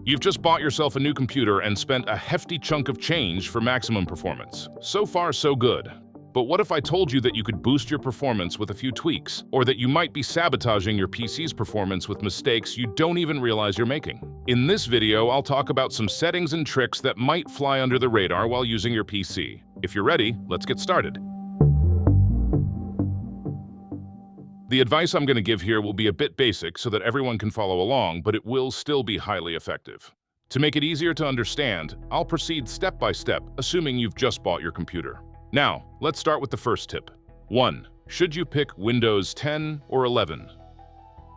You've just bought yourself a new computer and spent a hefty chunk of change for maximum performance. So far, so good. But what if I told you that you could boost your performance with a few tweaks, or that you might be sabotaging your PC's performance with mistakes you don't even realize you're making? In this video, I'll talk about some settings and tricks that might fly under the radar while using your PC. If you're ready, let's get started. The advice I'm going to give here will be a bit basic so that everyone can follow along, but it will still be highly effective. To make it easier to understand, I'll proceed step by step, assuming you've just bought your computer. Now, let's start with the first tip. 1. Should you pick Windows 10 or 11?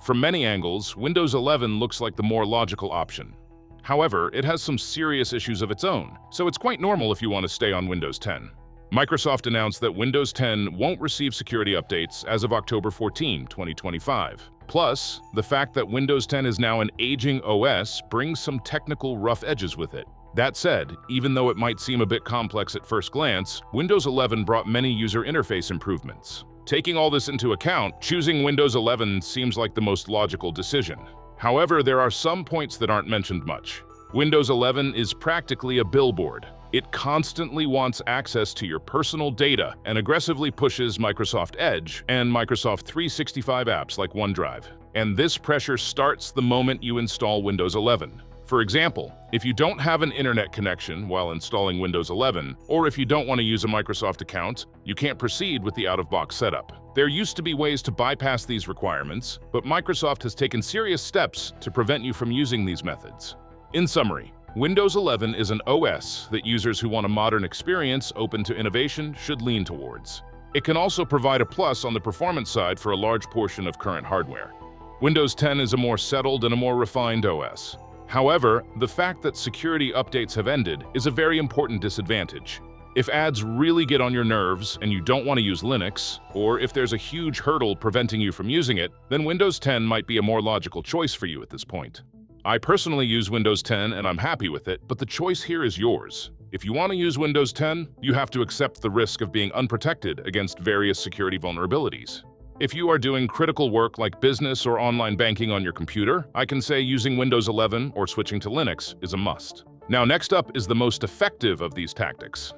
From many angles, Windows 11 looks like the more logical option. However, it has some serious issues of its own, so it's quite normal if you want to stay on Windows 10. Microsoft announced that Windows 10 won't receive security updates as of October 14, 2025. Plus, the fact that Windows 10 is now an aging OS brings some technical rough edges with it. That said, even though it might seem a bit complex at first glance, Windows 11 brought many user interface improvements. Taking all this into account, choosing Windows 11 seems like the most logical decision. However, there are some points that aren't mentioned much. Windows 11 is practically a billboard. It constantly wants access to your personal data and aggressively pushes Microsoft Edge and Microsoft 365 apps like OneDrive. And this pressure starts the moment you install Windows 11. For example, if you don't have an internet connection while installing Windows 11, or if you don't want to use a Microsoft account, you can't proceed with the out-of-box setup. There used to be ways to bypass these requirements, but Microsoft has taken serious steps to prevent you from using these methods. In summary, Windows 11 is an OS that users who want a modern experience open to innovation should lean towards. It can also provide a plus on the performance side for a large portion of current hardware. Windows 10 is a more settled and a more refined OS. However, the fact that security updates have ended is a very important disadvantage. If ads really get on your nerves and you don't want to use Linux, or if there's a huge hurdle preventing you from using it, then Windows 10 might be a more logical choice for you at this point. I personally use Windows 10 and I'm happy with it, but the choice here is yours. If you want to use Windows 10, you have to accept the risk of being unprotected against various security vulnerabilities. If you are doing critical work like business or online banking on your computer, I can say using Windows 11 or switching to Linux is a must. Now, next up is the most effective of these tactics.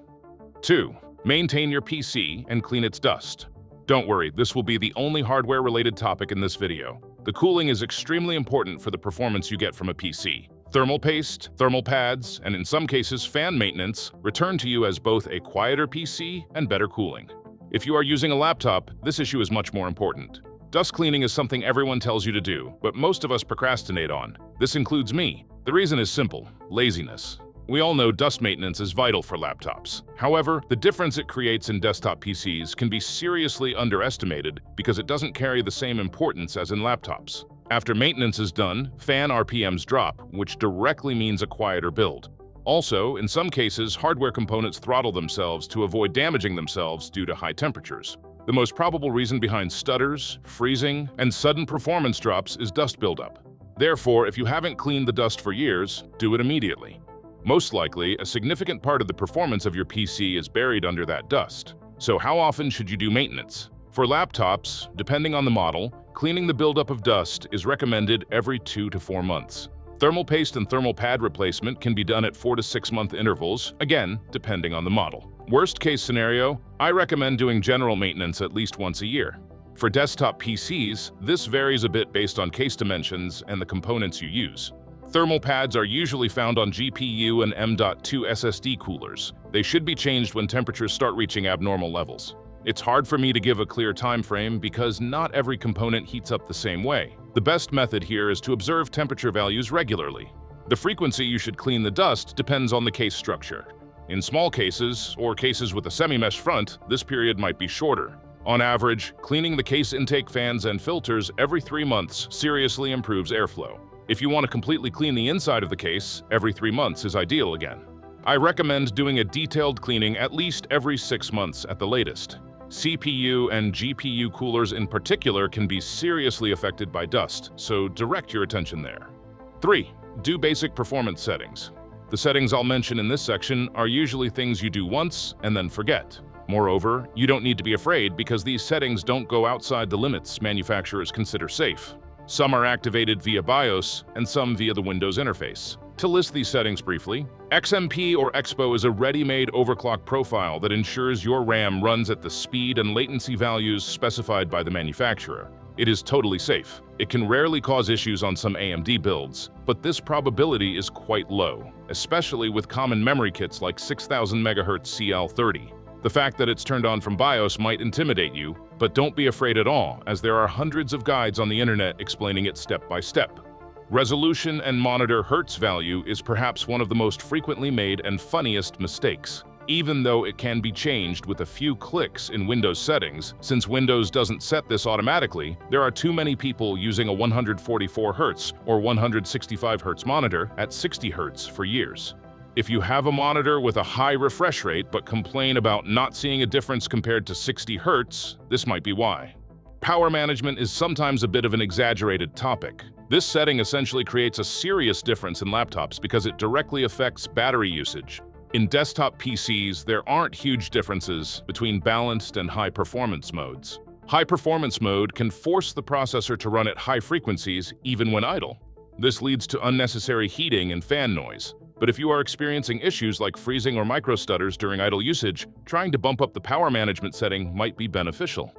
2. Maintain your PC and clean its dust. Don't worry, this will be the only hardware-related topic in this video. The cooling is extremely important for the performance you get from a PC. Thermal paste, thermal pads, and in some cases fan maintenance return to you as both a quieter PC and better cooling. If you are using a laptop, this issue is much more important. Dust cleaning is something everyone tells you to do, but most of us procrastinate on. This includes me. The reason is simple: laziness. We all know dust maintenance is vital for laptops. However, the difference it creates in desktop PCs can be seriously underestimated because it doesn't carry the same importance as in laptops. After maintenance is done, fan RPMs drop, which directly means a quieter build. Also, in some cases, hardware components throttle themselves to avoid damaging themselves due to high temperatures. The most probable reason behind stutters, freezing, and sudden performance drops is dust buildup. Therefore, if you haven't cleaned the dust for years, do it immediately. Most likely, a significant part of the performance of your PC is buried under that dust. So how often should you do maintenance? For laptops, depending on the model, cleaning the buildup of dust is recommended every 2 to 4 months. Thermal paste and thermal pad replacement can be done at 4 to 6 month intervals, again, depending on the model. Worst case scenario, I recommend doing general maintenance at least once a year. For desktop PCs, this varies a bit based on case dimensions and the components you use. Thermal pads are usually found on GPU and M.2 SSD coolers. They should be changed when temperatures start reaching abnormal levels. It's hard for me to give a clear time frame because not every component heats up the same way. The best method here is to observe temperature values regularly. The frequency you should clean the dust depends on the case structure. In small cases, or cases with a semi-mesh front, this period might be shorter. On average, cleaning the case intake fans and filters every 3 months seriously improves airflow. If you want to completely clean the inside of the case, every 3 months is ideal again. I recommend doing a detailed cleaning at least every 6 months at the latest. CPU and GPU coolers in particular can be seriously affected by dust, so direct your attention there. 3. Do basic performance settings. The settings I'll mention in this section are usually things you do once and then forget. Moreover, you don't need to be afraid because these settings don't go outside the limits manufacturers consider safe. Some are activated via BIOS and some via the Windows interface. To list these settings briefly, XMP or EXPO is a ready-made overclock profile that ensures your RAM runs at the speed and latency values specified by the manufacturer. It is totally safe. It can rarely cause issues on some AMD builds, but this probability is quite low, especially with common memory kits like 6000 MHz CL30. The fact that it's turned on from BIOS might intimidate you, but don't be afraid at all, as there are hundreds of guides on the internet explaining it step by step. Resolution and monitor hertz value is perhaps one of the most frequently made and funniest mistakes. Even though it can be changed with a few clicks in Windows settings, since Windows doesn't set this automatically, there are too many people using a 144 Hz or 165 Hz monitor at 60 Hz for years. If you have a monitor with a high refresh rate but complain about not seeing a difference compared to 60 Hz, this might be why. Power management is sometimes a bit of an exaggerated topic. This setting essentially creates a serious difference in laptops because it directly affects battery usage. In desktop PCs, there aren't huge differences between balanced and high-performance modes. High-performance mode can force the processor to run at high frequencies even when idle. This leads to unnecessary heating and fan noise. But if you are experiencing issues like freezing or microstutters during idle usage, trying to bump up the power management setting might be beneficial.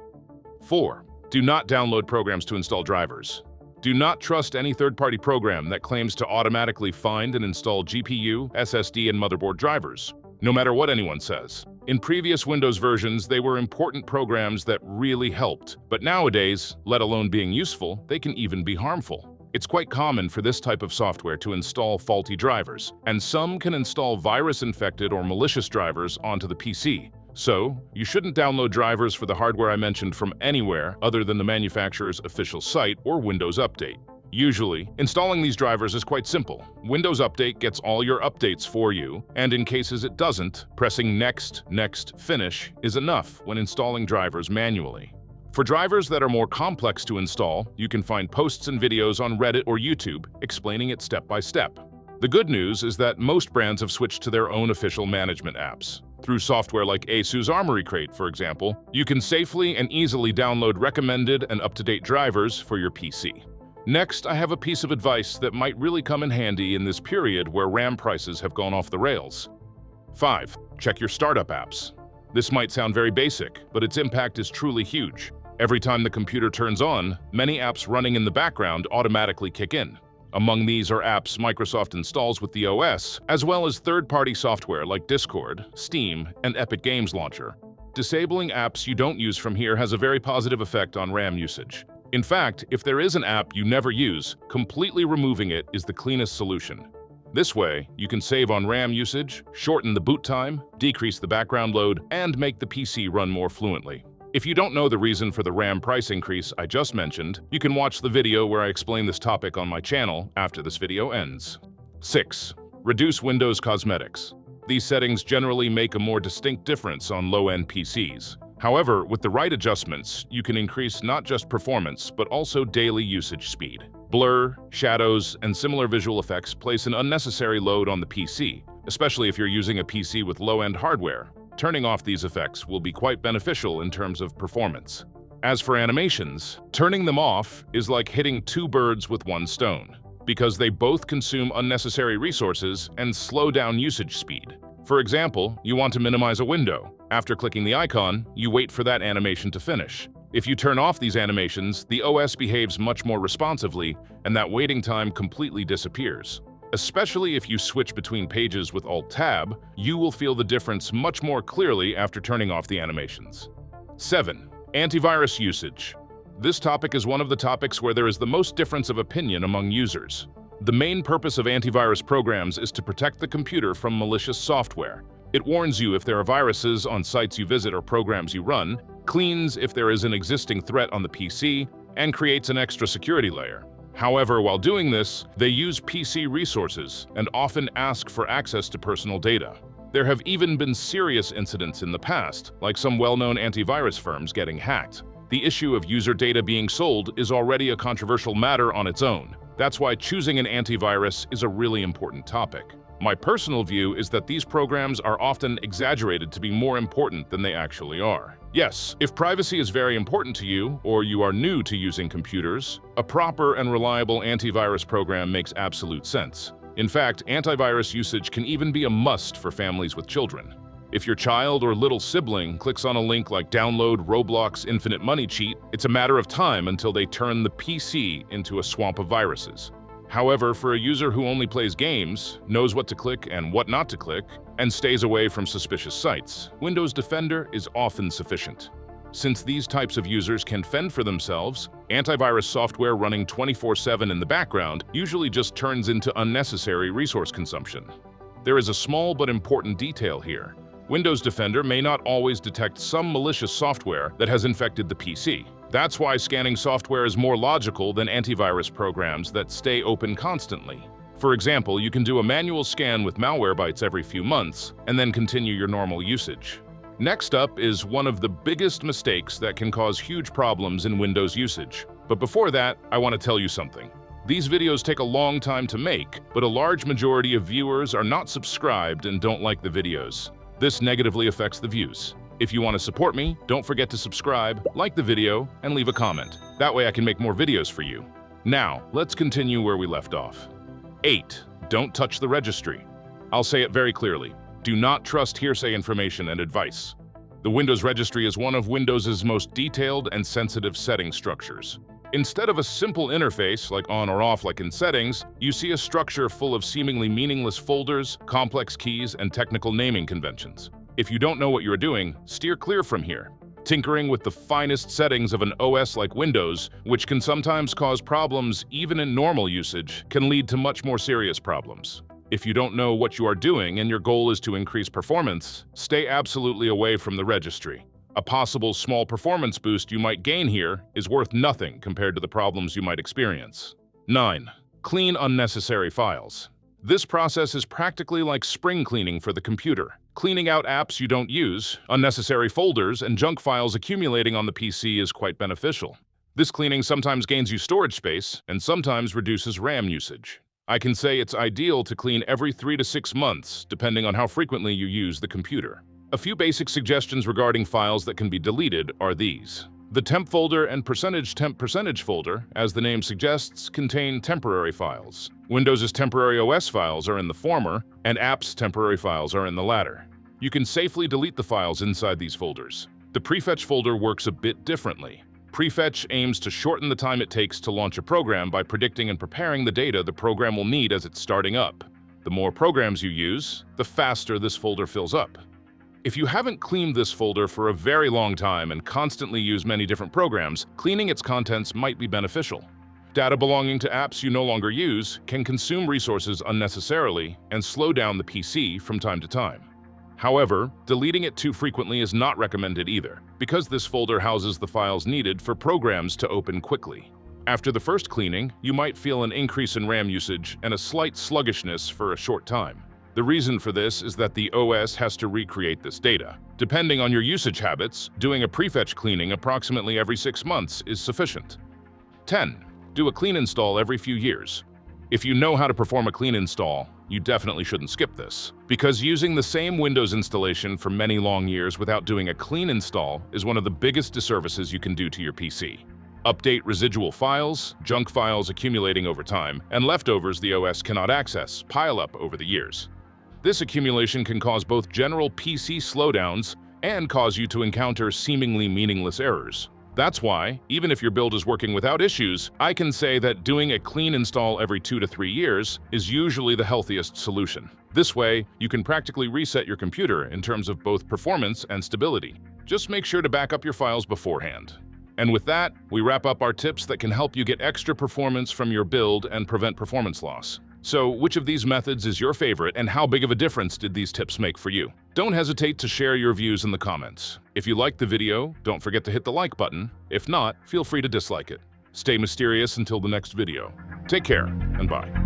4. Do not download programs to install drivers. Do not trust any third-party program that claims to automatically find and install GPU, SSD, and motherboard drivers, no matter what anyone says. In previous Windows versions, they were important programs that really helped, but nowadays, let alone being useful, they can even be harmful. It's quite common for this type of software to install faulty drivers, and some can install virus-infected or malicious drivers onto the PC. So, you shouldn't download drivers for the hardware I mentioned from anywhere other than the manufacturer's official site or Windows Update. Usually, installing these drivers is quite simple. Windows Update gets all your updates for you, and in cases it doesn't, pressing Next, Next, Finish is enough when installing drivers manually. For drivers that are more complex to install, you can find posts and videos on Reddit or YouTube explaining it step by step. The good news is that most brands have switched to their own official management apps. Through software like ASUS Armory Crate, for example, you can safely and easily download recommended and up-to-date drivers for your PC. Next, I have a piece of advice that might really come in handy in this period where RAM prices have gone off the rails. 5. Check your startup apps. This might sound very basic, but its impact is truly huge. Every time the computer turns on, many apps running in the background automatically kick in. Among these are apps Microsoft installs with the OS, as well as third-party software like Discord, Steam, and Epic Games Launcher. Disabling apps you don't use from here has a very positive effect on RAM usage. In fact, if there is an app you never use, completely removing it is the cleanest solution. This way, you can save on RAM usage, shorten the boot time, decrease the background load, and make the PC run more fluently. If you don't know the reason for the RAM price increase I just mentioned, you can watch the video where I explain this topic on my channel after this video ends. 6. Reduce Windows cosmetics. These settings generally make a more distinct difference on low-end PCs. However, with the right adjustments, you can increase not just performance, but also daily usage speed. Blur, shadows, and similar visual effects place an unnecessary load on the PC, especially if you're using a PC with low-end hardware. Turning off these effects will be quite beneficial in terms of performance. As for animations, turning them off is like hitting two birds with one stone, because they both consume unnecessary resources and slow down usage speed. For example, you want to minimize a window. After clicking the icon, you wait for that animation to finish. If you turn off these animations, the OS behaves much more responsively, and that waiting time completely disappears. Especially if you switch between pages with Alt-Tab, you will feel the difference much more clearly after turning off the animations. 7. Antivirus usage. This topic is one of the topics where there is the most difference of opinion among users. The main purpose of antivirus programs is to protect the computer from malicious software. It warns you if there are viruses on sites you visit or programs you run, cleans if there is an existing threat on the PC, and creates an extra security layer. However, while doing this, they use PC resources and often ask for access to personal data. There have even been serious incidents in the past, like some well-known antivirus firms getting hacked. The issue of user data being sold is already a controversial matter on its own. That's why choosing an antivirus is a really important topic. My personal view is that these programs are often exaggerated to be more important than they actually are. Yes, if privacy is very important to you, or you are new to using computers, a proper and reliable antivirus program makes absolute sense. In fact, antivirus usage can even be a must for families with children. If your child or little sibling clicks on a link like download Roblox Infinite Money Cheat, it's a matter of time until they turn the PC into a swamp of viruses. However, for a user who only plays games, knows what to click and what not to click, and stays away from suspicious sites, Windows Defender is often sufficient. Since these types of users can fend for themselves, antivirus software running 24/7 in the background usually just turns into unnecessary resource consumption. There is a small but important detail here. Windows Defender may not always detect some malicious software that has infected the PC. That's why scanning software is more logical than antivirus programs that stay open constantly. For example, you can do a manual scan with Malwarebytes every few months and then continue your normal usage. Next up is one of the biggest mistakes that can cause huge problems in Windows usage. But before that, I want to tell you something. These videos take a long time to make, but a large majority of viewers are not subscribed and don't like the videos. This negatively affects the views. If you want to support me, don't forget to subscribe, like the video, and leave a comment. That way I can make more videos for you. Now, let's continue where we left off. 8. Don't touch the registry. I'll say it very clearly. Do not trust hearsay information and advice. The Windows registry is one of Windows's most detailed and sensitive setting structures. Instead of a simple interface like on or off like in settings, you see a structure full of seemingly meaningless folders, complex keys, and technical naming conventions. If you don't know what you're doing, steer clear from here. Tinkering with the finest settings of an OS like Windows, which can sometimes cause problems even in normal usage, can lead to much more serious problems. If you don't know what you are doing and your goal is to increase performance, stay absolutely away from the registry. A possible small performance boost you might gain here is worth nothing compared to the problems you might experience. 9. Clean unnecessary files. This process is practically like spring cleaning for the computer. Cleaning out apps you don't use, unnecessary folders, and junk files accumulating on the PC is quite beneficial. This cleaning sometimes gains you storage space and sometimes reduces RAM usage. I can say it's ideal to clean every 3 to 6 months, depending on how frequently you use the computer. A few basic suggestions regarding files that can be deleted are these. The temp folder and %temp% folder, as the name suggests, contain temporary files. Windows's temporary OS files are in the former, and apps' temporary files are in the latter. You can safely delete the files inside these folders. The prefetch folder works a bit differently. Prefetch aims to shorten the time it takes to launch a program by predicting and preparing the data the program will need as it's starting up. The more programs you use, the faster this folder fills up. If you haven't cleaned this folder for a very long time and constantly use many different programs, cleaning its contents might be beneficial. Data belonging to apps you no longer use can consume resources unnecessarily and slow down the PC from time to time. However, deleting it too frequently is not recommended either, because this folder houses the files needed for programs to open quickly. After the first cleaning, you might feel an increase in RAM usage and a slight sluggishness for a short time. The reason for this is that the OS has to recreate this data. Depending on your usage habits, doing a prefetch cleaning approximately every 6 months is sufficient. 10. Do a clean install every few years. If you know how to perform a clean install, you definitely shouldn't skip this, because using the same Windows installation for many long years without doing a clean install is one of the biggest disservices you can do to your PC. Update residual files, junk files accumulating over time, and leftovers the OS cannot access pile up over the years. This accumulation can cause both general PC slowdowns and cause you to encounter seemingly meaningless errors. That's why, even if your build is working without issues, I can say that doing a clean install every 2 to 3 years is usually the healthiest solution. This way, you can practically reset your computer in terms of both performance and stability. Just make sure to back up your files beforehand. And with that, we wrap up our tips that can help you get extra performance from your build and prevent performance loss. So, which of these methods is your favorite, and how big of a difference did these tips make for you? Don't hesitate to share your views in the comments. If you liked the video, don't forget to hit the like button. If not, feel free to dislike it. Stay mysterious until the next video. Take care, and bye.